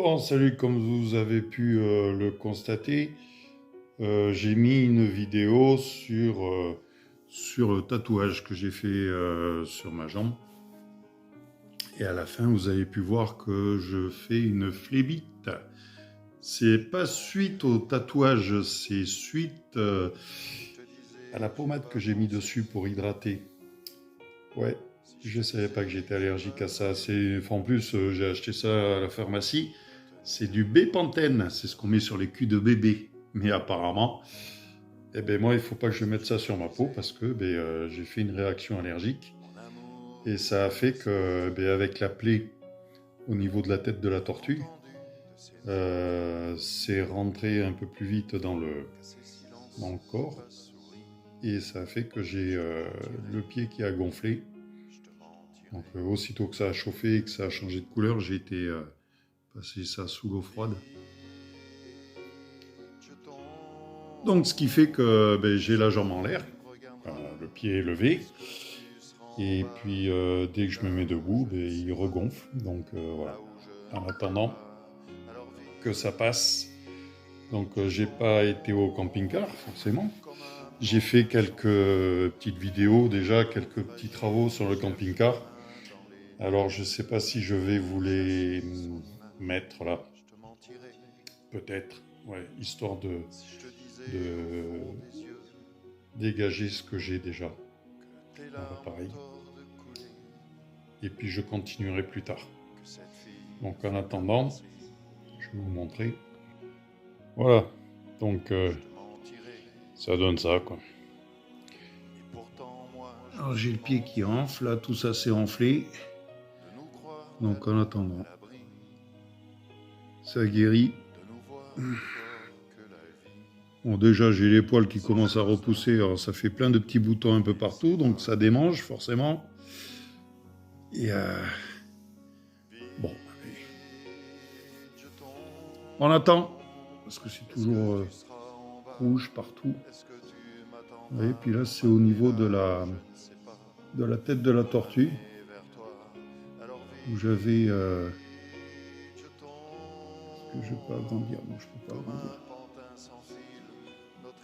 Bon, salut, comme vous avez pu le constater, j'ai mis une vidéo sur le tatouage que j'ai fait sur ma jambe. Et à la fin, vous avez pu voir que je fais une phlébite. C'est pas suite au tatouage, c'est suite à la pommade que j'ai mis dessus pour hydrater. Ouais, je savais pas que j'étais allergique à ça. En plus, j'ai acheté ça à la pharmacie. C'est du Bépantène, c'est ce qu'on met sur les culs de bébé. Mais apparemment, eh ben moi, il faut pas que je mette ça sur ma peau parce que j'ai fait une réaction allergique. Et ça a fait que, avec la plaie au niveau de la tête de la tortue, c'est rentré un peu plus vite dans le corps. Et ça a fait que j'ai le pied qui a gonflé. Donc aussitôt que ça a chauffé et que ça a changé de couleur, j'ai été passer ça sous l'eau froide. Donc ce qui fait que j'ai la jambe en l'air, le pied est levé, et puis dès que je me mets debout, il regonfle. Donc voilà, en attendant que ça passe. Donc j'ai pas été au camping-car forcément. J'ai fait quelques petites vidéos déjà, quelques petits travaux sur le camping-car. Alors je sais pas si je vais vous les mettre là. Peut-être, ouais, histoire de dégager ce que j'ai déjà dans l'appareil. Et puis je continuerai plus tard. Donc en attendant, je vais vous montrer. Voilà, donc ça donne ça quoi. Alors j'ai le pied qui enfle, là tout ça c'est enflé. Donc en attendant, ça guérit. Bon, déjà j'ai les poils qui commencent à repousser, alors ça fait plein de petits boutons un peu partout, donc ça démange forcément. Et bon, on attend, parce que c'est toujours rouge partout. Et puis là c'est au niveau de la tête de la tortue, où j'avais... Est-ce que je peux agrandir? Non, je peux pas agrandir.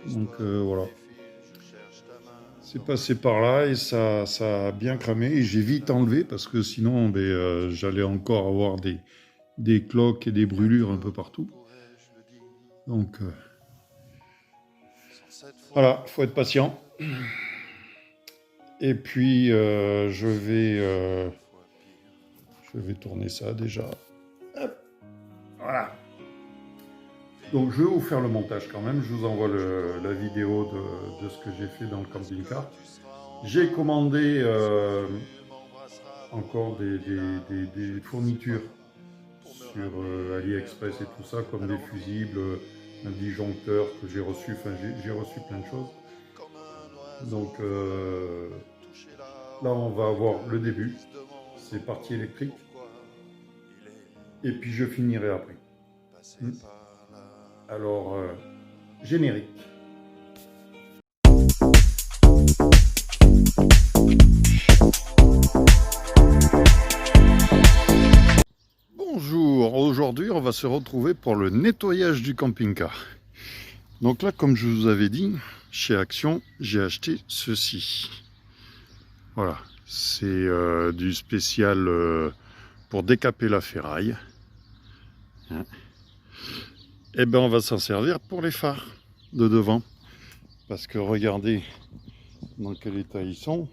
Donc voilà. C'est passé par là et ça a bien cramé et j'ai vite enlevé parce que sinon j'allais encore avoir des cloques et des brûlures un peu partout. Donc voilà, faut être patient. Et puis je vais tourner ça déjà. Hop. Voilà. Donc je vais vous faire le montage quand même, je vous envoie la vidéo de ce que j'ai fait dans le camping-car. J'ai commandé encore des fournitures sur AliExpress et tout ça, comme des fusibles, un disjoncteur que j'ai reçu, enfin j'ai reçu plein de choses. Donc là on va avoir le début, c'est partie électrique, et puis je finirai après. Alors, générique. Bonjour, aujourd'hui on va se retrouver pour le nettoyage du camping-car. Donc là, comme je vous avais dit, chez Action, j'ai acheté ceci. Voilà, c'est du spécial pour décaper la ferraille. Hein. Et ben on va s'en servir pour les phares de devant. Parce que regardez dans quel état ils sont.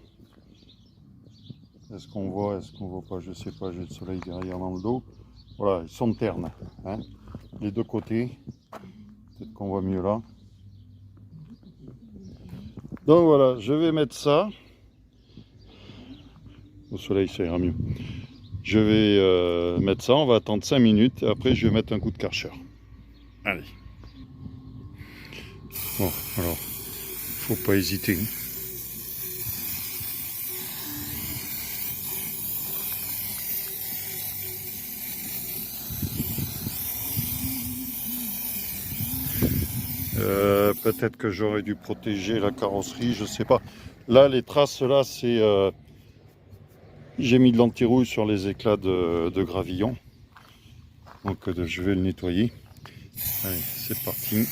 Est-ce qu'on voit pas? Je sais pas, j'ai le soleil derrière dans le dos. Voilà, ils sont ternes. Hein, les deux côtés. Peut-être qu'on voit mieux là. Donc voilà, je vais mettre ça. Au soleil, ça ira mieux. Je vais mettre ça, on va attendre 5 minutes. Et après, je vais mettre un coup de Karcher. Allez. Bon, alors, faut pas hésiter. Peut-être que j'aurais dû protéger la carrosserie, je sais pas. Là, les traces, là, c'est... j'ai mis de l'anti-rouille sur les éclats de gravillon. Donc je vais le nettoyer. Allez, c'est parti.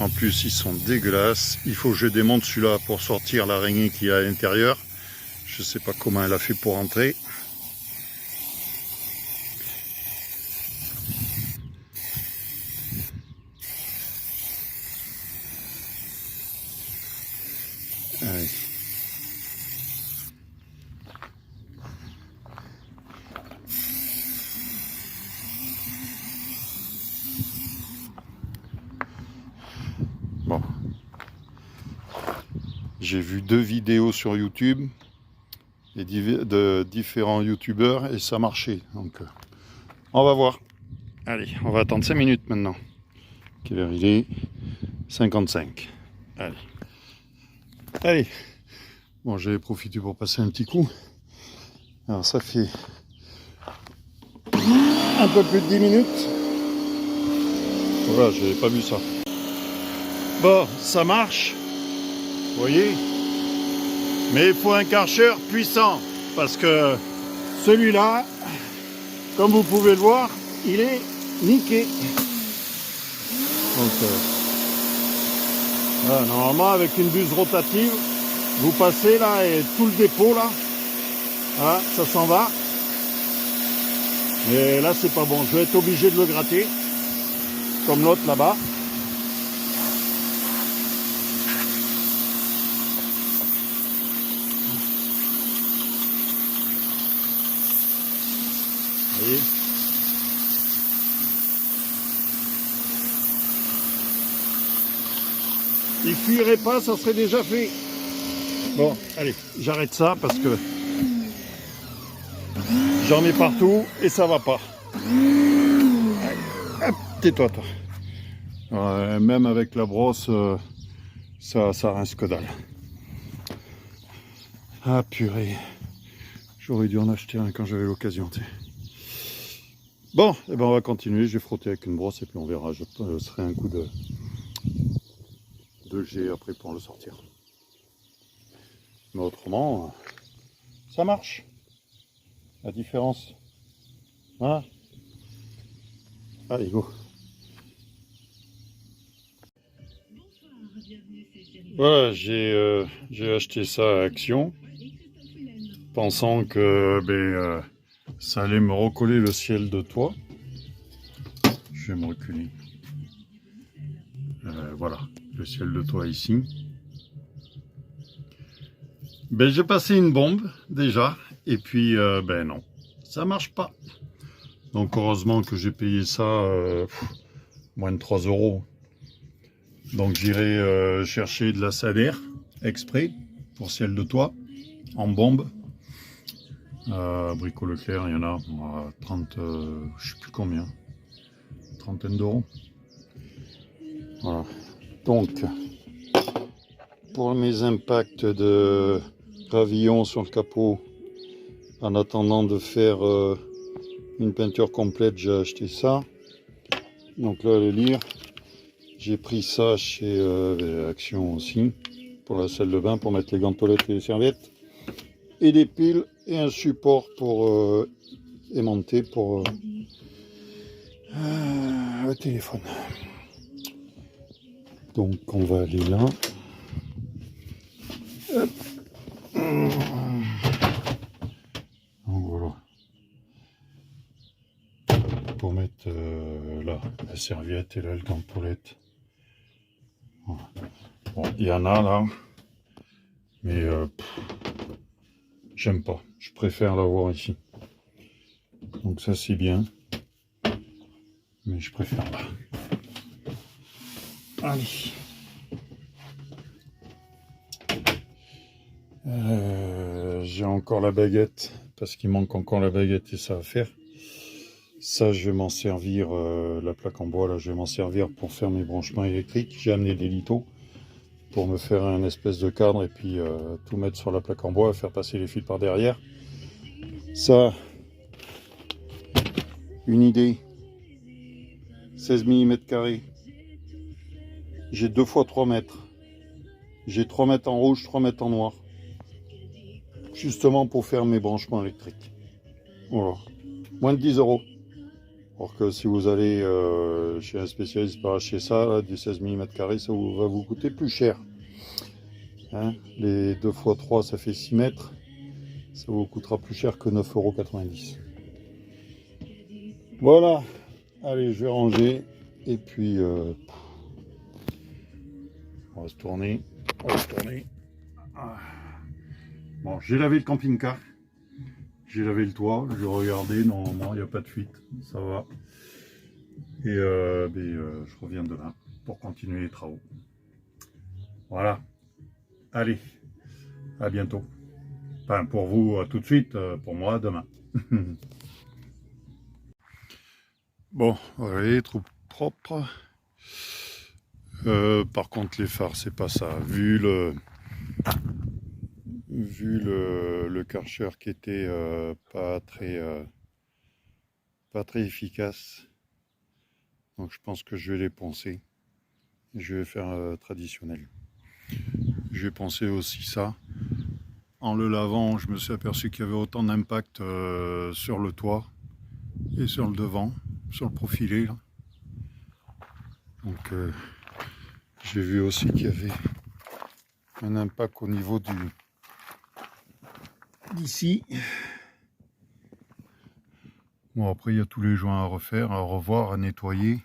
En plus, ils sont dégueulasses. Il faut que je démonte celui-là pour sortir l'araignée qui est à l'intérieur. Je ne sais pas comment elle a fait pour entrer. Allez. Bon. J'ai vu 2 vidéos sur YouTube et de différents youtubeurs et ça marchait. Donc on va voir. Allez, on va attendre 5 minutes maintenant. Quelle heure il est? 55. Allez. Allez. Bon, j'avais profité pour passer un petit coup. Alors ça fait un peu plus de 10 minutes. Voilà, j'avais pas vu ça. Bon, ça marche. Vous voyez? Mais il faut un Karcher puissant. Parce que celui-là, comme vous pouvez le voir, il est niqué. Donc, voilà, normalement, avec une buse rotative, vous passez là et tout le dépôt là, voilà, ça s'en va. Et là, c'est pas bon. Je vais être obligé de le gratter, comme l'autre là-bas. Vous voyez ? Il fuirait pas, ça serait déjà fait. Bon, allez, j'arrête ça parce que j'en mets partout et ça va pas. Allez, hop, tais-toi, toi. Même avec la brosse, ça rince que dalle. Ah purée, j'aurais dû en acheter un quand j'avais l'occasion. Bon, et ben on va continuer. Je vais frotter avec une brosse et puis on verra. Je ferai un coup de jet après pour le sortir. Mais autrement, ça marche. La différence. Voilà. Allez, go. Voilà, j'ai acheté ça à Action, pensant que ça allait me recoller le ciel de toit. Je vais me reculer. Voilà, le ciel de toit ici. J'ai passé une bombe déjà, et puis non, ça marche pas. Donc heureusement que j'ai payé ça moins de 3 €. Donc j'irai chercher de la Sader exprès pour ciel de toit en bombe. Brico Leclerc, il y en a 30, je sais plus combien, trentaine d'euros. Voilà. Donc pour mes impacts de gravillon sur le capot, en attendant de faire une peinture complète, j'ai acheté ça. Donc là, allez lire. J'ai pris ça chez Action aussi, pour la salle de bain, pour mettre les gantolettes et les serviettes. Et des piles et un support pour aimanter pour le téléphone. Donc on va aller là. Hop. Donc voilà. Pour mettre là la serviette et là le gantolette. Voilà. Bon, il y en a là, mais j'aime pas. Je préfère l'avoir ici. Donc ça c'est bien, mais je préfère là. Allez. J'ai encore la baguette parce qu'il manque encore la baguette et ça va faire. Ça, je vais m'en servir, la plaque en bois, là, je vais m'en servir pour faire mes branchements électriques. J'ai amené des litos pour me faire un espèce de cadre et puis tout mettre sur la plaque en bois, faire passer les fils par derrière. Ça, une idée, 16 mm². J'ai 2 x 3 mètres. J'ai 3 mètres en rouge, 3 mètres en noir. justement pour faire mes branchements électriques. Voilà. Moins de 10 euros. Alors que si vous allez chez un spécialiste pour acheter ça, là, du 16 mm², ça va vous coûter plus cher. Hein, les 2 x 3, ça fait 6 mètres. Ça vous coûtera plus cher que 9,90 €. Voilà. Allez, je vais ranger. Et puis, on va se tourner. Bon, j'ai lavé le camping-car. J'ai lavé le toit. J'ai regardé. Normalement, il n'y a pas de fuite. Ça va. Et je reviens demain pour continuer les travaux. Voilà. Allez. À bientôt. Enfin, pour vous, tout de suite. Pour moi, demain. Bon, allez, trop propre. Par contre, les phares, c'est pas ça. Vu le Karcher qui était pas très efficace, donc je pense que je vais les poncer. Je vais faire traditionnel. Je vais poncer aussi ça. En le lavant, je me suis aperçu qu'il y avait autant d'impact sur le toit et sur le devant, sur le profilé là. Donc j'ai vu aussi qu'il y avait un impact au niveau d'ici. Bon, après il y a tous les joints à refaire, à revoir, à nettoyer,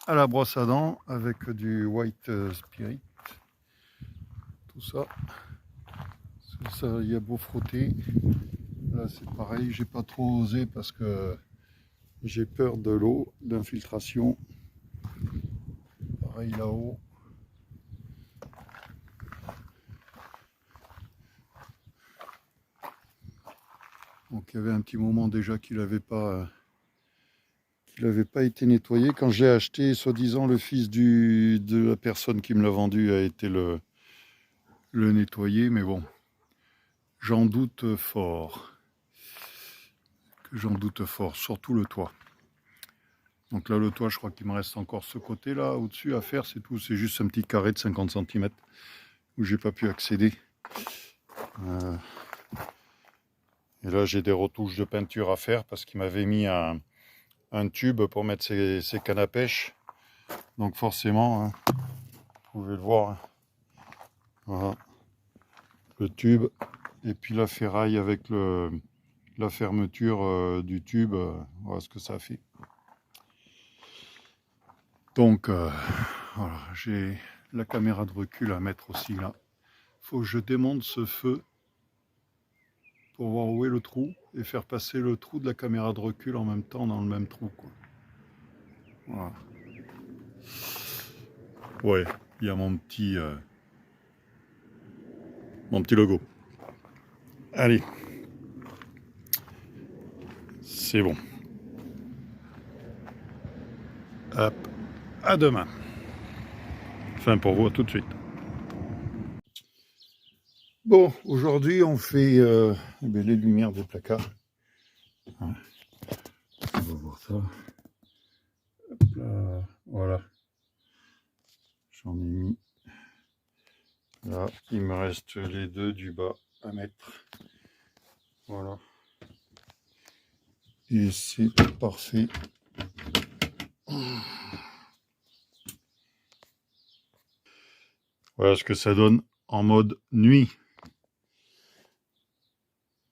à la brosse à dents avec du white spirit. Tout ça. Ça, il y a beau frotter. Là c'est pareil, j'ai pas trop osé parce que j'ai peur de l'eau, d'infiltration. Pareil là-haut. Donc il y avait un petit moment déjà qu'il n'avait pas été nettoyé. Quand j'ai acheté, soi-disant, le fils de la personne qui me l'a vendu a été le nettoyer, mais bon, j'en doute fort. Surtout le toit. Donc là, le toit, je crois qu'il me reste encore ce côté-là, au-dessus à faire, c'est tout. C'est juste un petit carré de 50 cm où j'ai pas pu accéder. Et là, j'ai des retouches de peinture à faire parce qu'il m'avait mis un tube pour mettre ses cannes à pêche. Donc forcément, hein, vous pouvez le voir. Hein. Voilà. Le tube et puis la ferraille avec la fermeture du tube. Voilà ce que ça fait. Donc, voilà, j'ai la caméra de recul à mettre aussi là. Faut que je démonte ce feu pour voir où est le trou et faire passer le trou de la caméra de recul en même temps dans le même trou, quoi. Voilà. Ouais, il y a mon petit logo. Allez, c'est bon. Hop, à demain. Enfin, pour vous, à tout de suite. Bon, aujourd'hui, on fait les lumières des placards. Hein. On va voir ça. Hop là, voilà. J'en ai mis. Là, il me reste les deux du bas à mettre. Voilà. Et c'est parfait. Voilà ce que ça donne en mode nuit.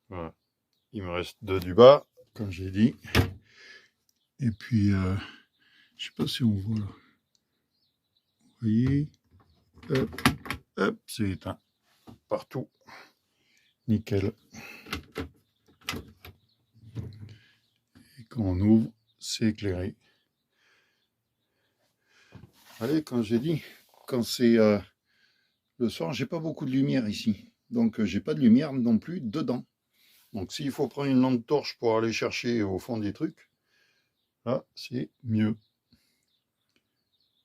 Voilà. Il me reste deux du bas, comme j'ai dit. Et puis, je sais pas si on voit là. Vous voyez, hop, hop, c'est éteint partout. Nickel. Et quand on ouvre, c'est éclairé. Allez, quand j'ai dit, quand c'est le soir, j'ai pas beaucoup de lumière ici. Donc, j'ai pas de lumière non plus dedans. Donc, s'il faut prendre une lampe torche pour aller chercher au fond des trucs, là, c'est mieux.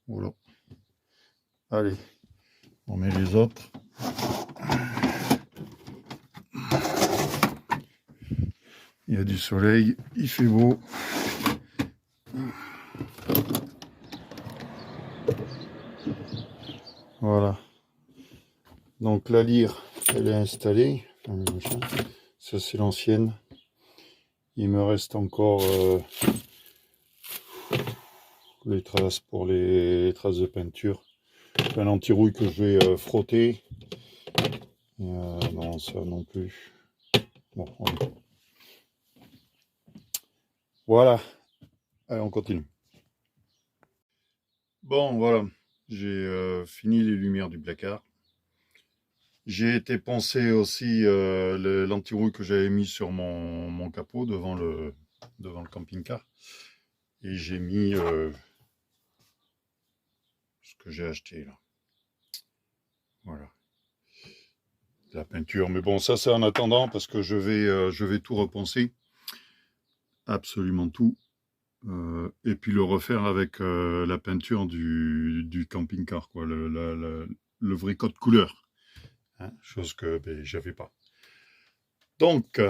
Voilà. Allez, on met les autres. Il y a du soleil, il fait beau. Voilà. Donc la lyre, elle est installée. Ça, c'est l'ancienne. Il me reste encore les traces pour les traces de peinture. Un anti-rouille que je vais frotter. Non, ça non plus. Bon, voilà. Allez, on continue. Bon, voilà. J'ai fini les lumières du placard. J'ai été poncer aussi l'anti-rouille que j'avais mis sur mon capot devant le camping-car. Et j'ai mis ce que j'ai acheté là. Voilà. La peinture. Mais bon, ça c'est en attendant parce que je vais tout reponcer. Absolument tout. Et puis le refaire avec la peinture du camping-car, quoi. Le vrai code couleur. Hein, chose que ben, j'avais pas. Donc,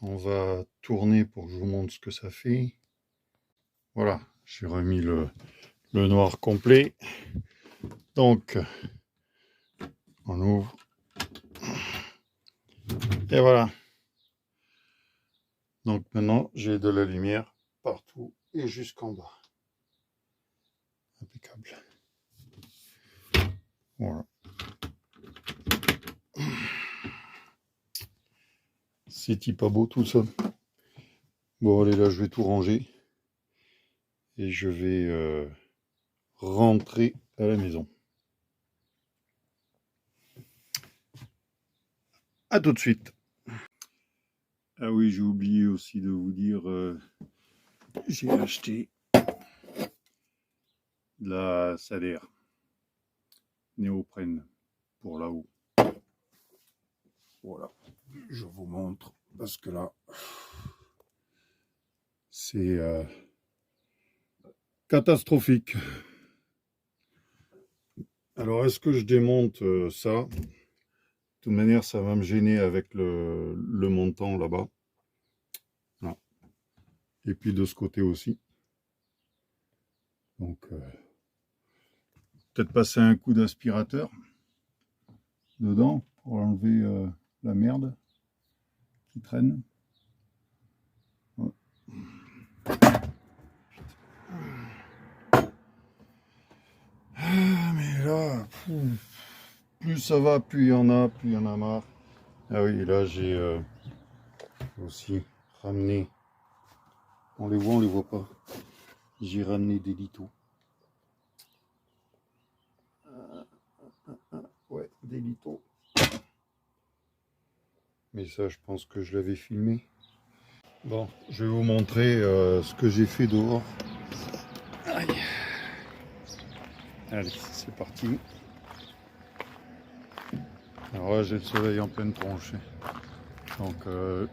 on va tourner pour que je vous montre ce que ça fait. Voilà, j'ai remis le noir complet. Donc, on ouvre. Et voilà. Donc maintenant, j'ai de la lumière partout et jusqu'en bas. Impeccable. Voilà. C'est pas beau tout ça. Bon, allez, là, je vais tout ranger. Et je vais rentrer à la maison. À tout de suite. Ah oui, j'ai oublié aussi de vous dire, j'ai acheté de la salaire néoprène pour là-haut. Voilà, je vous montre parce que là, c'est catastrophique. Alors, est-ce que je démonte ça? De toute manière, ça va me gêner avec le montant là-bas. Et puis de ce côté aussi. Donc, peut-être passer un coup d'aspirateur dedans pour enlever la merde qui traîne. Ouais. Ah, mais là, plus ça va, plus il y en a marre. Ah oui, là j'ai aussi ramené. On les voit pas. J'ai ramené des litos. Ouais, des litos. Mais ça, je pense que je l'avais filmé. Bon, je vais vous montrer ce que j'ai fait dehors. Aïe. Allez, c'est parti. Alors là, j'ai le soleil en pleine tronche. Donc,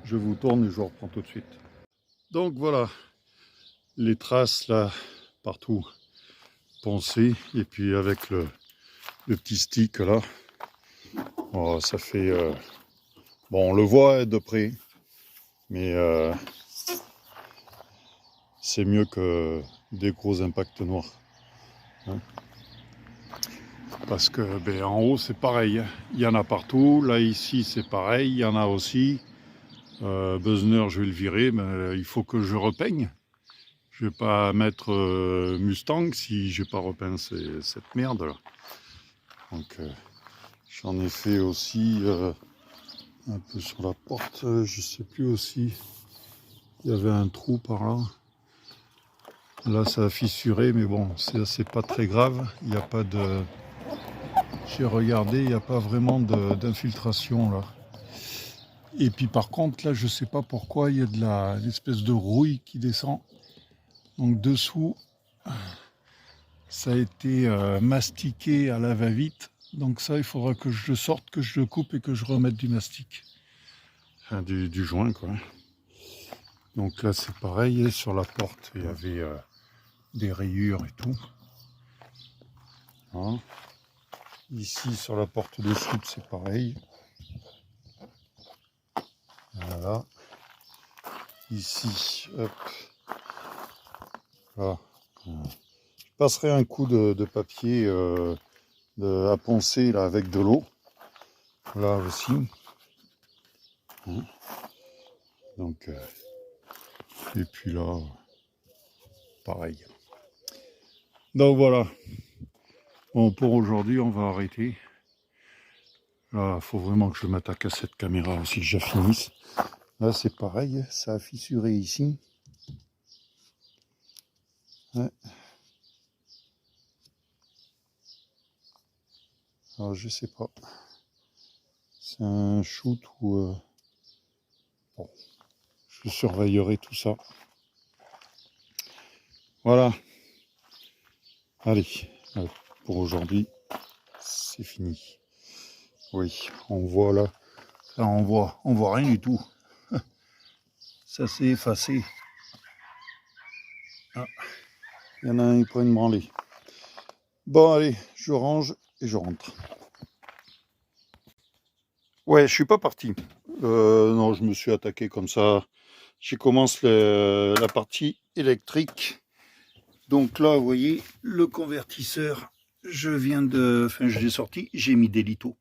je vous tourne et je vous reprends tout de suite. Donc voilà, les traces là, partout, poncées. Et puis avec le petit stick là, oh, ça fait... bon, on le voit de près, mais c'est mieux que des gros impacts noirs. Hein. Parce que ben, en haut, c'est pareil. Il y en a partout. Là, ici, c'est pareil. Il y en a aussi. Buzner, je vais le virer, mais il faut que je repeigne. Je vais pas mettre Mustang si j'ai pas repeint cette merde là. Donc j'en ai fait aussi un peu sur la porte. Je sais plus aussi. Il y avait un trou par là. Là ça a fissuré, mais bon, c'est pas très grave. Il n'y a pas de. J'ai regardé, il n'y a pas vraiment d'infiltration là. Et puis par contre là, je sais pas pourquoi il y a de l'espèce de rouille qui descend. Donc dessous, ça a été mastiqué à la va-vite. Donc ça, il faudra que je le sorte, que je le coupe et que je remette du mastic. Enfin, du joint, quoi. Donc là, c'est pareil. Et sur la porte, il y avait des rayures et tout. Voilà. Ici, sur la porte de chute, c'est pareil. Voilà. Ici, hop. Là. Je passerai un coup de papier à poncer là, avec de l'eau. Là aussi. Donc, et puis là, pareil. Donc voilà. Bon, pour aujourd'hui, on va arrêter. Là, il faut vraiment que je m'attaque à cette caméra aussi, que je finisse. Là, c'est pareil, ça a fissuré ici. Ouais. Alors, je sais pas. C'est un shoot ou... Bon, je surveillerai tout ça. Voilà. Allez, pour aujourd'hui, c'est fini. Oui, on voit là. Là, on voit rien du tout. Ça s'est effacé. Ah, il y en a un qui prend une branlée. Bon, allez, je range et je rentre. Ouais, je suis pas parti. Non, je me suis attaqué comme ça. Je commence la partie électrique. Donc là, vous voyez, le convertisseur, je l'ai sorti, j'ai mis des litos.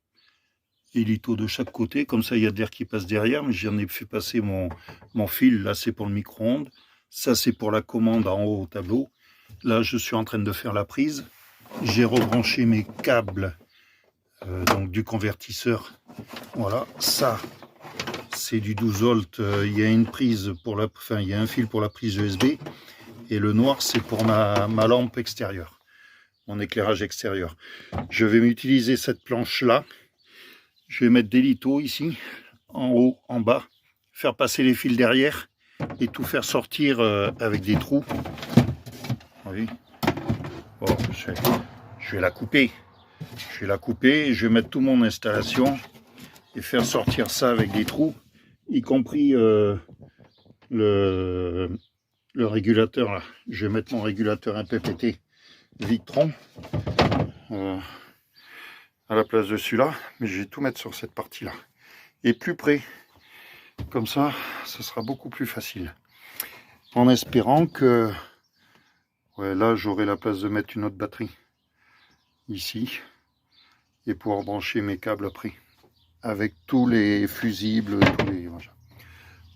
Des litos de chaque côté, comme ça il y a de l'air qui passe derrière, mais j'en ai fait passer mon fil. Là, c'est pour le micro-ondes. Ça, c'est pour la commande en haut au tableau. Là, je suis en train de faire la prise. J'ai rebranché mes câbles donc du convertisseur. Voilà, ça, c'est du 12 volts. Il y a une prise pour il y a un fil pour la prise USB. Et le noir, c'est pour ma lampe extérieure, mon éclairage extérieur. Je vais utiliser cette planche-là. Je vais mettre des litos ici, en haut, en bas, faire passer les fils derrière et tout faire sortir avec des trous. Oui. Bon, je vais la couper. Je vais la couper, je vais mettre toute mon installation et faire sortir ça avec des trous, y compris le régulateur là. Je vais mettre mon régulateur MPPT Victron à la place de celui-là, mais je vais tout mettre sur cette partie là et plus près, comme ça ce sera beaucoup plus facile, en espérant que ouais, là j'aurai la place de mettre une autre batterie ici et pouvoir brancher mes câbles après avec tous les fusibles, tous les... Voilà.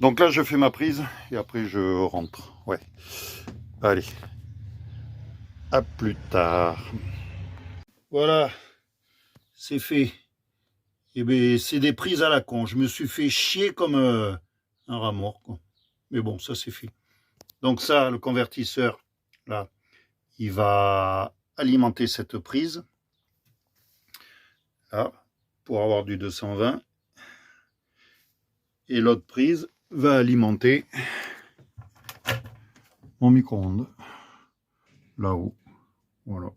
Donc là je fais ma prise et après je rentre. Ouais, allez, à plus tard. Voilà, c'est fait. Et bien, c'est des prises à la con. Je me suis fait chier comme un rat mort, quoi. Mais bon, ça c'est fait. Donc ça, le convertisseur, là, il va alimenter cette prise. Là, pour avoir du 220. Et l'autre prise va alimenter mon micro-ondes. Là-haut. Voilà.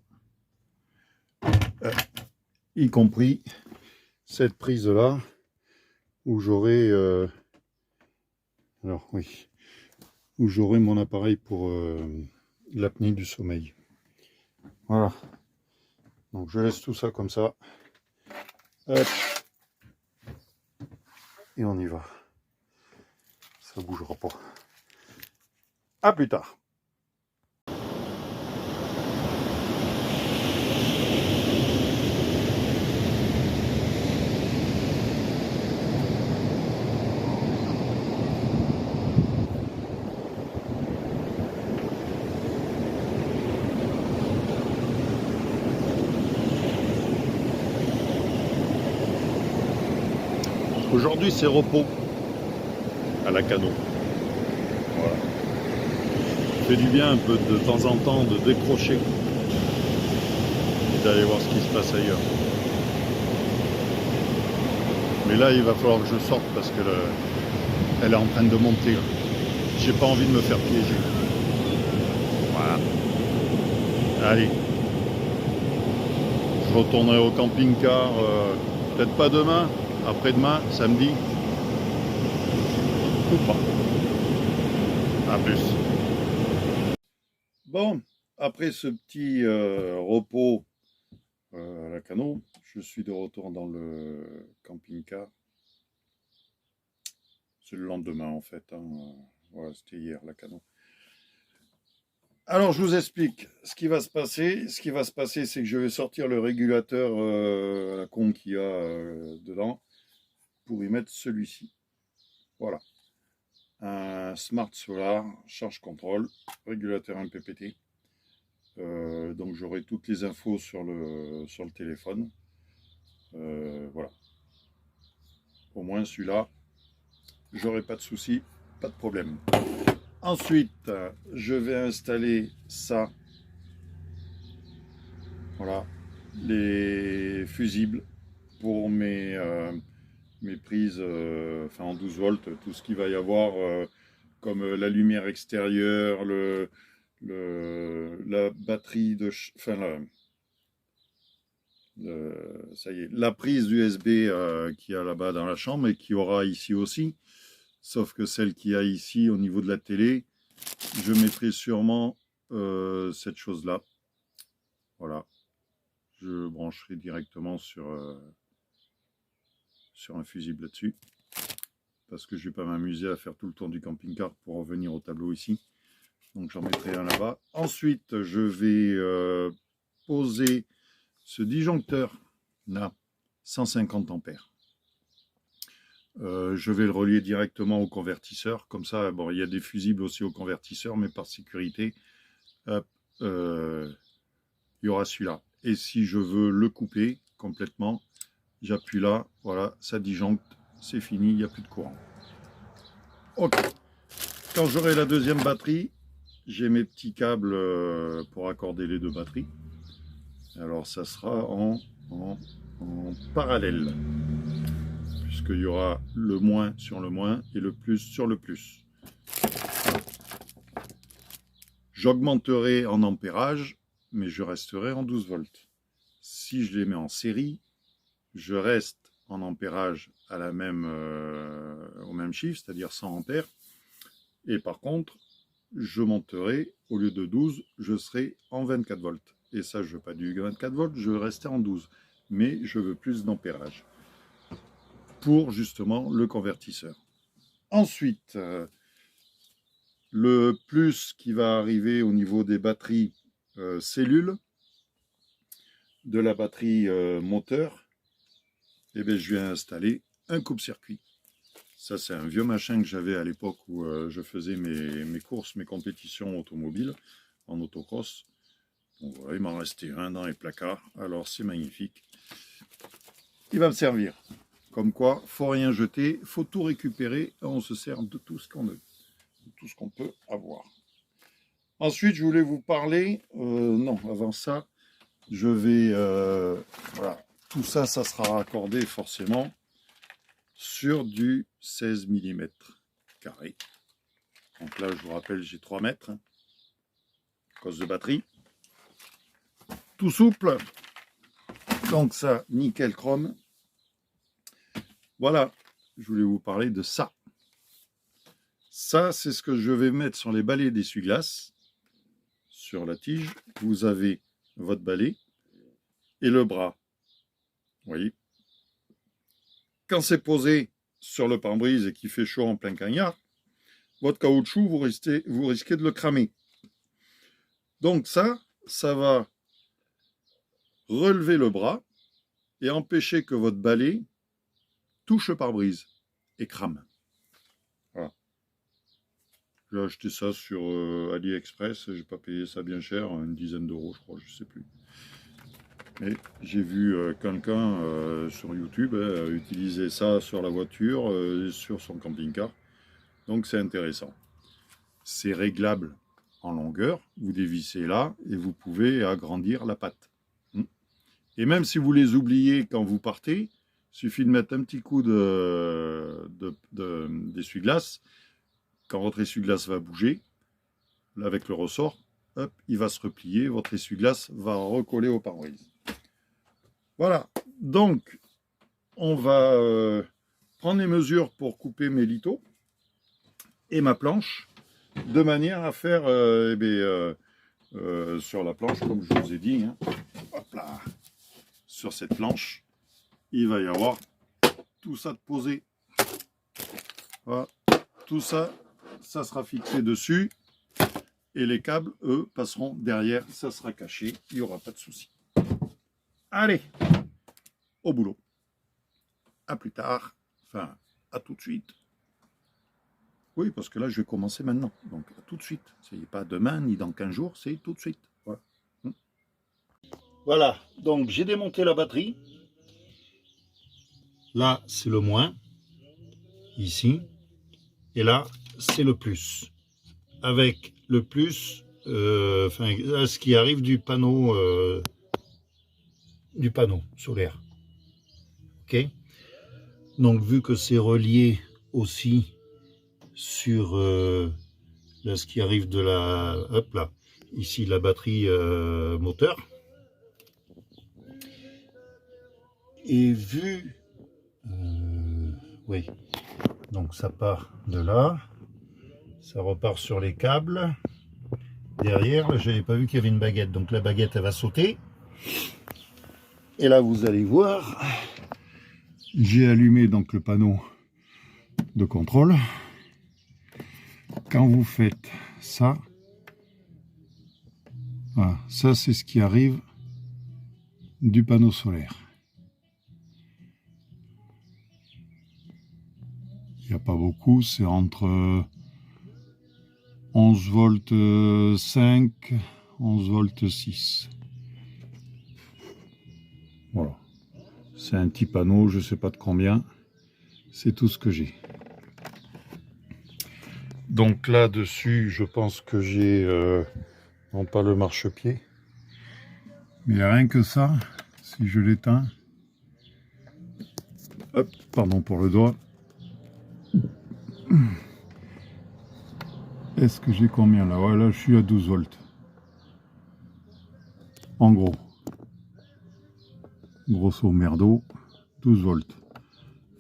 Y compris cette prise-là, où j'aurai... alors oui, où j'aurai mon appareil pour l'apnée du sommeil. Voilà. Donc je laisse tout ça comme ça. Hop. Et on y va. Ça bougera pas. À plus tard. Aujourd'hui c'est repos à la Canon. Voilà. Ça fait du bien un peu de temps en temps de décrocher et d'aller voir ce qui se passe ailleurs. Mais là il va falloir que je sorte parce que elle est en train de monter. J'ai pas envie de me faire piéger. Voilà. Allez. Je retournerai au camping-car, peut-être pas demain, après-demain, samedi. Ou pas. À plus. Bon, après ce petit repos à la Canon, je suis de retour dans le camping-car. C'est le lendemain en fait. Hein. Voilà, c'était hier la Canon. Alors je vous explique ce qui va se passer. Ce qui va se passer, c'est que je vais sortir le régulateur à la con qu'il y a dedans pour y mettre celui-ci. Voilà. un Smart Solar, charge contrôle, régulateur MPPT. Donc j'aurai toutes les infos sur le téléphone. Voilà. Au moins celui-là, j'aurai pas de soucis, pas de problème. Ensuite, je vais installer ça. Voilà, les fusibles pour mes prises en 12 volts, tout ce qu'il va y avoir comme la lumière extérieure, la batterie de... ça y est, la prise USB qu'il y a là-bas dans la chambre et qu'il y aura ici aussi. Sauf que celle qu'il y a ici au niveau de la télé, je mettrai sûrement cette chose-là. Voilà. Je brancherai directement sur un fusible là-dessus. Parce que je ne vais pas m'amuser à faire tout le tour du camping-car pour revenir au tableau ici. Donc j'en mettrai un là-bas. Ensuite, je vais poser ce disjoncteur là, 150 ampères. Je vais le relier directement au convertisseur. Comme ça, bon, il y a des fusibles aussi au convertisseur, mais par sécurité, hop, il y aura celui-là. Et si je veux le couper complètement, j'appuie là, voilà, ça disjoncte, c'est fini, il n'y a plus de courant. Ok. Quand j'aurai la deuxième batterie, j'ai mes petits câbles pour accorder les deux batteries. Alors ça sera en parallèle, puisqu'il y aura le moins sur le moins et le plus sur le plus. J'augmenterai en ampérage, mais je resterai en 12 volts. Si je les mets en série, je reste en ampérage à au même chiffre, c'est-à-dire 100 ampères. Et par contre, je monterai, au lieu de 12, je serai en 24 volts. Et ça, je ne veux pas du 24 volts, je veux rester en 12. Mais je veux plus d'ampérage pour justement le convertisseur. Ensuite, le plus qui va arriver au niveau des batteries cellules, de la batterie moteur, eh bien, je vais installer un coupe-circuit. Ça, c'est un vieux machin que j'avais à l'époque où je faisais mes courses, mes compétitions automobiles en autocross. Donc voilà, il m'en restait un dans les placards. Alors, c'est magnifique. Il va me servir. Comme quoi, faut rien jeter, faut tout récupérer. On se sert de tout ce qu'on a, de tout ce qu'on peut avoir. Ensuite, je voulais vous parler. Non, avant ça, je vais. Voilà, tout ça, ça sera raccordé forcément sur du 16 mm carré. Donc là, je vous rappelle, j'ai 3 mètres. À cause de batterie. Tout souple. Donc ça, nickel chrome. Voilà, je voulais vous parler de ça. Ça, c'est ce que je vais mettre sur les balais d'essuie-glace. Sur la tige, vous avez votre balai et le bras. Vous voyez. Quand c'est posé sur le pare-brise et qu'il fait chaud en plein cagnard, votre caoutchouc, vous risquez de le cramer. Donc ça va relever le bras et empêcher que votre balai touche le pare-brise et crame. Voilà. J'ai acheté ça sur AliExpress, j'ai pas payé ça bien cher, une dizaine d'euros je crois, je sais plus. Et j'ai vu quelqu'un sur YouTube utiliser ça sur la voiture, sur son camping-car. Donc c'est intéressant. C'est réglable en longueur, vous dévissez là et vous pouvez agrandir la patte. Et même si vous les oubliez quand vous partez, il suffit de mettre un petit coup d'essuie-glace. Quand votre essuie-glace va bouger, là avec le ressort, hop, il va se replier, votre essuie-glace va recoller au pare-brise. Voilà, donc on va prendre les mesures pour couper mes litos et ma planche, de manière à faire sur la planche, comme je vous ai dit, hein, hop là, sur cette planche, il va y avoir tout ça de posé. Voilà, tout ça, ça sera fixé dessus. Et les câbles, eux, passeront derrière. Ça sera caché. Il n'y aura pas de souci. Allez, au boulot. À plus tard. Enfin, à tout de suite. Oui, parce que là, je vais commencer maintenant. Donc, tout de suite. C'est pas demain, ni dans 15 jours, c'est tout de suite. Voilà. Voilà. Donc, j'ai démonté la batterie. Là, c'est le moins. Ici. Et là, c'est le plus. Avec le plus, ce qui arrive du panneau solaire. Ok. Donc, vu que c'est relié aussi sur là, ce qui arrive de la, hop là, ici la batterie moteur. Et vu, oui, donc ça part de là, ça repart sur les câbles. Derrière, j'avais pas vu qu'il y avait une baguette, donc la baguette elle va sauter. Et là, vous allez voir, j'ai allumé donc le panneau de contrôle. Quand vous faites ça, voilà, ça c'est ce qui arrive du panneau solaire. Il n'y a pas beaucoup, c'est entre 11 volts 5, 11 volts 6. Voilà. C'est un petit panneau, je ne sais pas de combien. C'est tout ce que j'ai. Donc là-dessus, je pense que j'ai, non pas le marchepied, mais rien que ça, si je l'éteins, hop, pardon pour le doigt. Est-ce que j'ai combien là? Ouais, là je suis à 12 volts. En gros. Grosso merdo, 12 volts.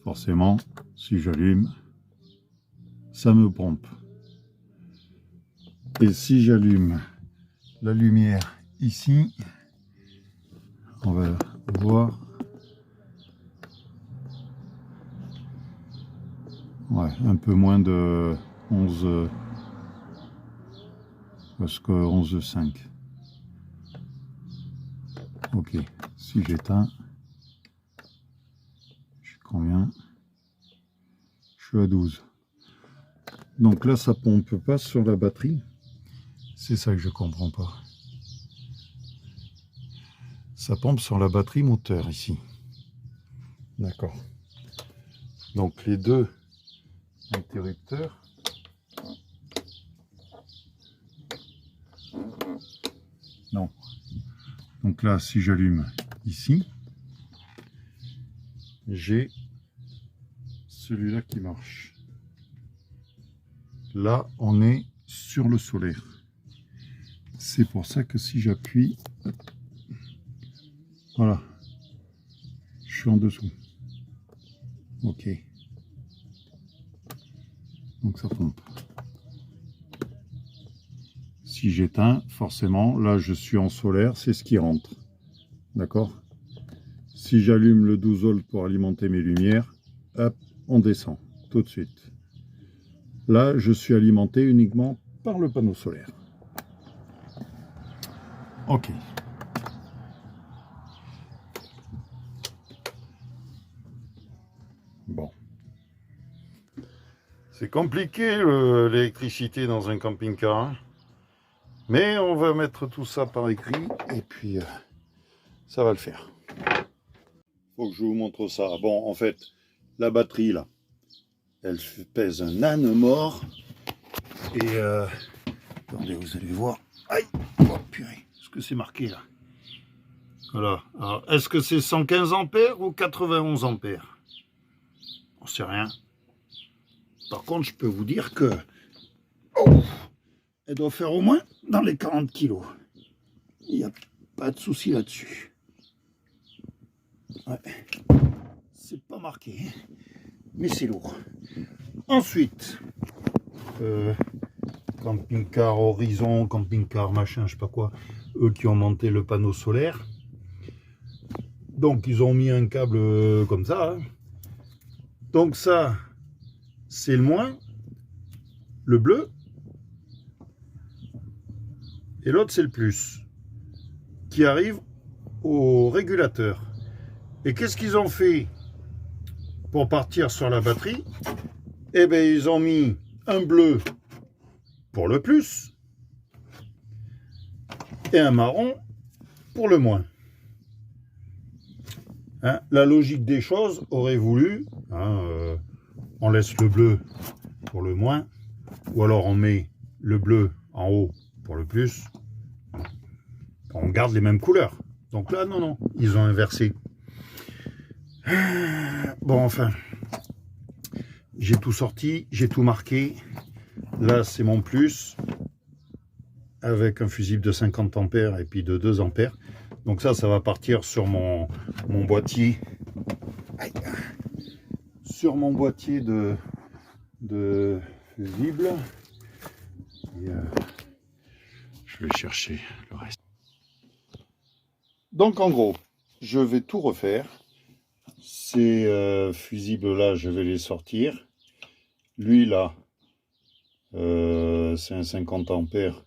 Forcément, si j'allume, ça me pompe. Et si j'allume la lumière ici, on va voir. Ouais, un peu moins de 11, parce que 11,5. Ok, si j'éteins, je suis combien? Je suis à 12. Donc là, ça pompe pas sur la batterie. C'est ça que je comprends pas. Ça pompe sur la batterie moteur ici. D'accord. Donc les deux interrupteurs. Non. Donc là, si j'allume ici, j'ai celui-là qui marche. Là, on est sur le solaire. C'est pour ça que si j'appuie, voilà, je suis en dessous. Ok. Donc ça pompe. Si j'éteins, forcément, là je suis en solaire, c'est ce qui rentre. D'accord? Si j'allume le 12 volts pour alimenter mes lumières, hop, on descend tout de suite. Là, je suis alimenté uniquement par le panneau solaire. Ok. Bon. C'est compliqué l'électricité dans un camping-car. Hein, mais on va mettre tout ça par écrit et puis ça va le faire. Faut que je vous montre ça. Bon, en fait, la batterie là, elle pèse un âne mort. Et attendez, vous allez voir. Aïe, oh purée, ce que c'est marqué là. Voilà. Alors, est-ce que c'est 115 ampères ou 91 ampères? On sait rien. Par contre, je peux vous dire que elle doit faire au moins dans les 40 kilos. Il n'y a pas de souci là-dessus. Ouais. C'est pas marqué, mais c'est lourd. Ensuite, camping-car Horizon, camping-car machin, je sais pas quoi, eux qui ont monté le panneau solaire. Donc ils ont mis un câble comme ça. Hein. Donc ça, c'est le moins, le bleu, et l'autre c'est le plus, qui arrive au régulateur. Et qu'est-ce qu'ils ont fait pour partir sur la batterie? Eh bien ils ont mis un bleu pour le plus et un marron pour le moins. Hein, la logique des choses aurait voulu, on laisse le bleu pour le moins, ou alors on met le bleu en haut pour le plus, on garde les mêmes couleurs. Donc là, non, ils ont inversé. Bon, enfin, j'ai tout sorti, j'ai tout marqué. Là, c'est mon plus, avec un fusible de 50 ampères et puis de 2 ampères. Donc ça va partir sur mon boîtier. Aïe. Sur mon boîtier de fusible. Et, je vais chercher le reste. Donc en gros, je vais tout refaire. Ces fusibles là, je vais les sortir. Lui là, c'est un 50 ampères.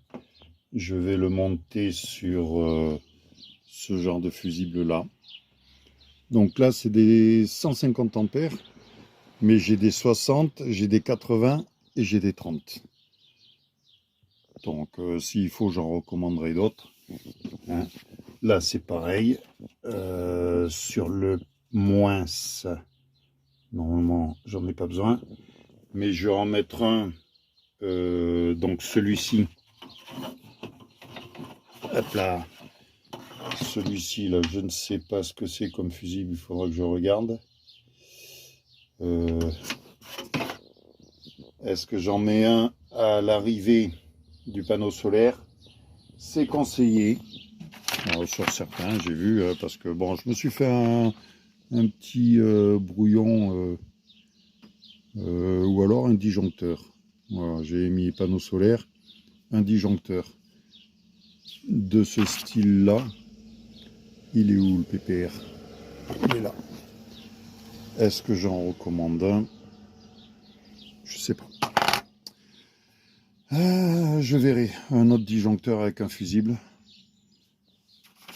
Je vais le monter sur ce genre de fusible là. Donc là, c'est des 150 ampères, mais j'ai des 60, j'ai des 80 et j'ai des 30. Donc s'il faut, j'en recommanderai d'autres. Hein. Là, c'est pareil. Sur le moins, normalement, j'en ai pas besoin. Mais je vais en mettre un. Donc celui-ci. Hop là. Celui-ci, là, je ne sais pas ce que c'est comme fusible. Il faudra que je regarde. Est-ce que j'en mets un à l'arrivée du panneau solaire? C'est conseillé. Alors, sur certains, j'ai vu, parce que bon, je me suis fait un petit brouillon ou alors un disjoncteur. Voilà, j'ai mis panneau solaire, un disjoncteur de ce style-là. Il est où le PPR? Il est là. Est-ce que j'en recommande un? Je sais pas. Je verrai un autre disjoncteur avec un fusible.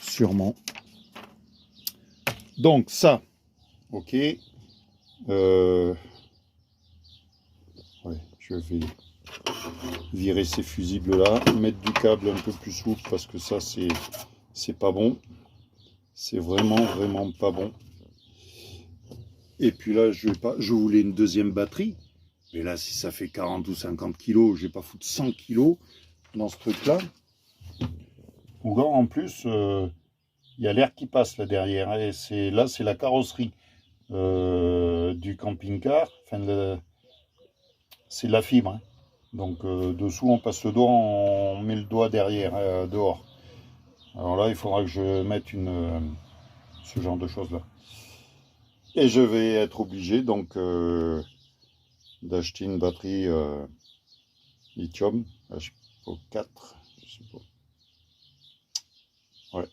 Sûrement. Donc ça, ok. Ouais, je vais virer ces fusibles là, mettre du câble un peu plus souple parce que ça c'est pas bon. C'est vraiment pas bon. Et puis là, je voulais une deuxième batterie. Mais là, si ça fait 40 ou 50 kilos, je vais pas foutre 100 kilos dans ce truc-là. Ou là, en plus, il y a l'air qui passe là derrière. Et c'est la carrosserie du camping-car. Enfin, c'est de la fibre. Hein. Donc, dessous, on passe le doigt, on met le doigt derrière, dehors. Alors là, il faudra que je mette ce genre de choses-là. Et je vais être obligé, donc, d'acheter une batterie lithium HPO4, je sais pas. Ouais,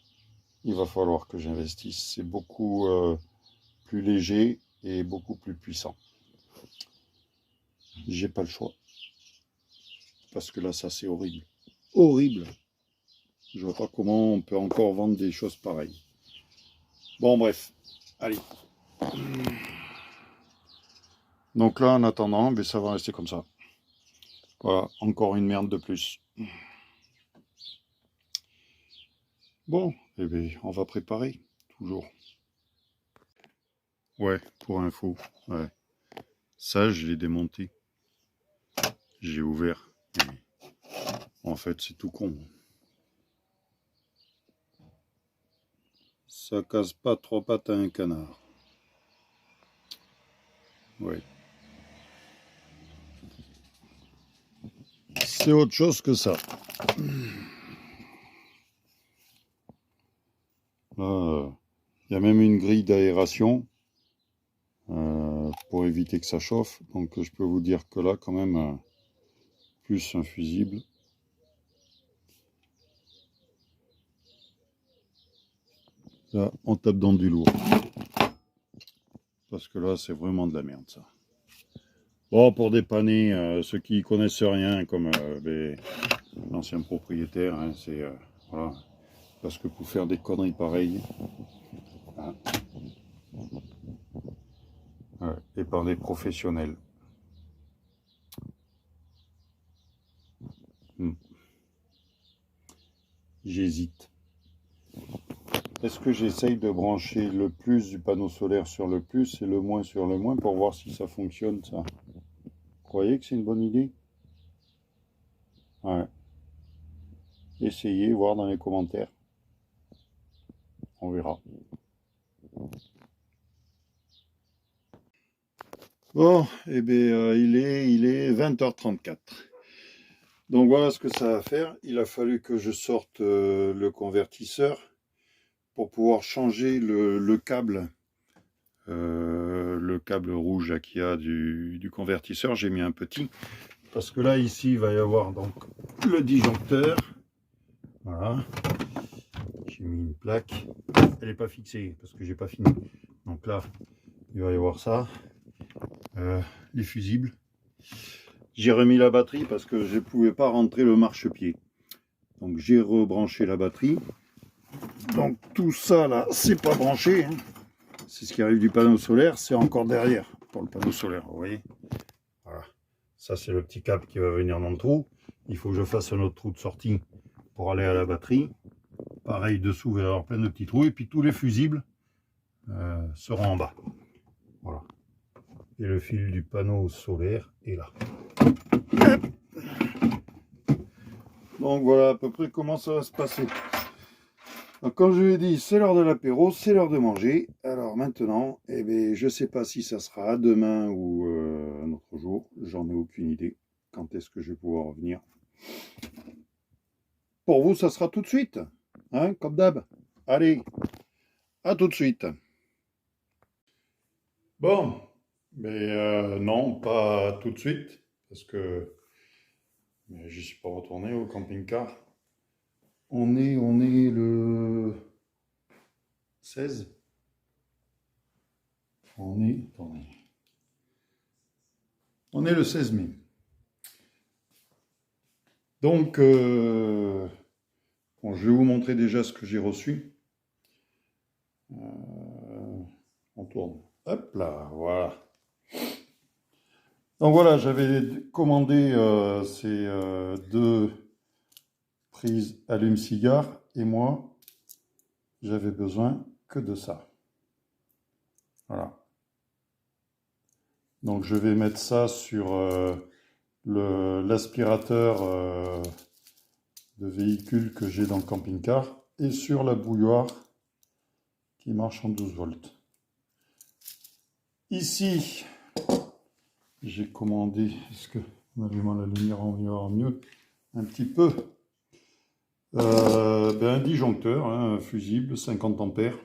il va falloir que j'investisse. C'est beaucoup plus léger et beaucoup plus puissant. J'ai pas le choix. Parce que là, ça c'est horrible. Horrible. Je vois pas comment on peut encore vendre des choses pareilles. Bon, bref. Allez. Donc là, en attendant, ben, ça va rester comme ça. Voilà, encore une merde de plus. Bon, eh bien, on va préparer, toujours. Ouais, pour info, ouais. Ça, je l'ai démonté. J'ai ouvert. Et en fait, c'est tout con. Ça casse pas 3 pattes à un canard. Ouais. C'est autre chose que ça. Là, il y a même une grille d'aération pour éviter que ça chauffe. Donc je peux vous dire que là, quand même, plus un fusible. Là, on tape dans du lourd. Parce que là, c'est vraiment de la merde, ça. Bon, pour dépanner ceux qui connaissent rien, comme l'ancien propriétaire, hein, c'est... voilà. Parce que pour faire des conneries pareilles... Hein, ouais, et par des professionnels. est-ce que j'essaye de brancher le plus du panneau solaire sur le plus et le moins sur le moins pour voir si ça fonctionne, ça? Vous croyez que c'est une bonne idée? Ouais. Essayez, voir dans les commentaires. On verra. Bon, eh bien, il est 20h34. Donc voilà ce que ça va faire. Il a fallu que je sorte le convertisseur pour pouvoir changer le câble rouge qu'il y a du convertisseur. J'ai mis un petit parce que là ici il va y avoir donc le disjoncteur. Voilà, j'ai mis une plaque, elle n'est pas fixée parce que j'ai pas fini. Donc là il va y avoir ça, les fusibles. J'ai remis la batterie parce que je ne pouvais pas rentrer le marchepied. Donc j'ai rebranché la batterie. Donc tout ça là, c'est pas branché. Hein. C'est ce qui arrive du panneau solaire, c'est encore derrière pour le panneau solaire, vous voyez. Voilà. Ça c'est le petit câble qui va venir dans le trou. Il faut que je fasse un autre trou de sortie pour aller à la batterie. Pareil, dessous il va y avoir plein de petits trous. Et puis tous les fusibles seront en bas. Voilà. Et le fil du panneau solaire est là. Donc voilà à peu près comment ça va se passer. Donc, comme je l'ai dit, c'est l'heure de l'apéro, c'est l'heure de manger. Alors maintenant, eh bien, je ne sais pas si ça sera demain ou un autre jour. J'en ai aucune idée. Quand est-ce que je vais pouvoir revenir? Pour vous, ça sera tout de suite. Hein, comme d'hab. Allez, à tout de suite. Bon, mais non, pas tout de suite. Parce que je ne suis pas retourné au camping-car. On est le 16. Attendez. On est le 16 mai. Donc, bon, je vais vous montrer déjà ce que j'ai reçu. On tourne. Hop là, voilà. Donc voilà, j'avais commandé ces deux prises allume-cigare et moi, j'avais besoin que de ça. Voilà. Donc je vais mettre ça sur l'aspirateur de véhicule que j'ai dans le camping-car et sur la bouilloire qui marche en 12 volts. Ici, j'ai commandé, est-ce que en allumant la lumière on verra mieux un petit peu, un disjoncteur, hein, un fusible 50 ampères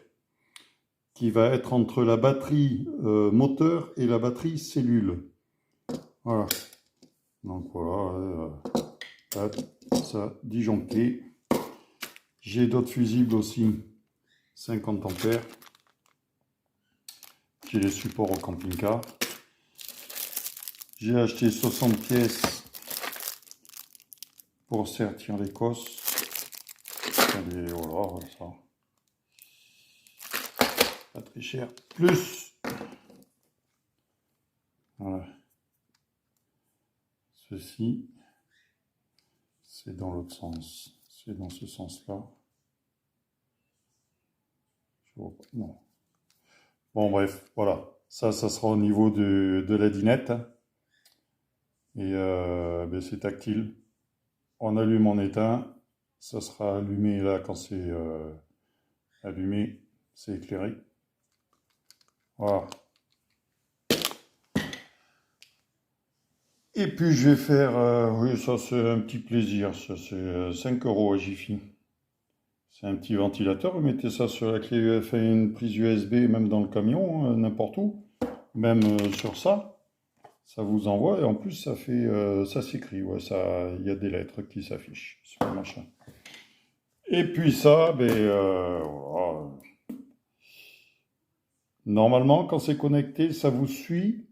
qui va être entre la batterie moteur et la batterie cellule. Voilà. Donc voilà, ça disjoncté. J'ai d'autres fusibles aussi, 50 ampères. J'ai les supports au camping-car. J'ai acheté 60 pièces pour sertir les cosses. Et voilà, ça. Pas très cher. Plus, voilà. Ceci, c'est dans l'autre sens. C'est dans ce sens-là. Non. Bon, bref, voilà. Ça sera au niveau de la dinette. Et c'est tactile. On allume, on éteint. Ça sera allumé là quand c'est allumé, c'est éclairé. Voilà. Et puis je vais faire, oui, ça c'est un petit plaisir, ça c'est 5 € à Jiffy. C'est un petit ventilateur, vous mettez ça sur la clé, fait une prise USB, même dans le camion, hein, n'importe où, même sur ça vous envoie, et en plus ça fait, ça s'écrit, ouais, il y a des lettres qui s'affichent sur le machin. Et puis ça, voilà. Normalement, quand c'est connecté, ça vous suit.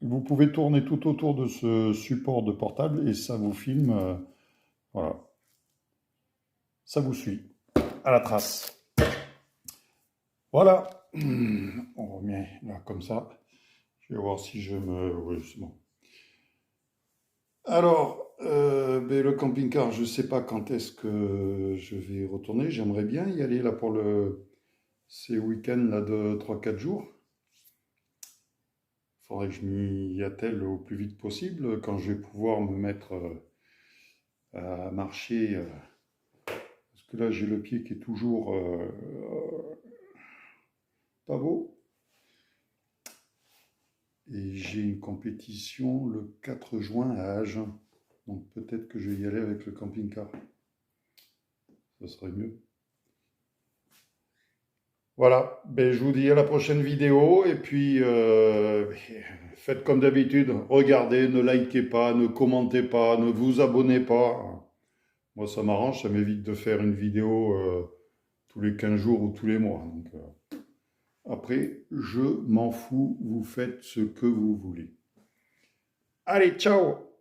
Vous pouvez tourner tout autour de ce support de portable et ça vous filme. Voilà. Ça vous suit à la trace. Voilà. On remet là comme ça. Je vais voir si je me... Oui, c'est bon. Alors, le camping-car, je ne sais pas quand est-ce que je vais retourner. J'aimerais bien y aller là pour le ces week-ends là de 3-4 jours. Il faudrait que je m'y attelle au plus vite possible quand je vais pouvoir me mettre à marcher. Parce que là, j'ai le pied qui est toujours pas beau. Et j'ai une compétition le 4 juin à Agen. Donc peut-être que je vais y aller avec le camping-car. Ça serait mieux. Voilà, ben, je vous dis à la prochaine vidéo et puis faites comme d'habitude, regardez, ne likez pas, ne commentez pas, ne vous abonnez pas. Moi ça m'arrange, ça m'évite de faire une vidéo tous les 15 jours ou tous les mois. Donc, après, je m'en fous, vous faites ce que vous voulez. Allez, ciao!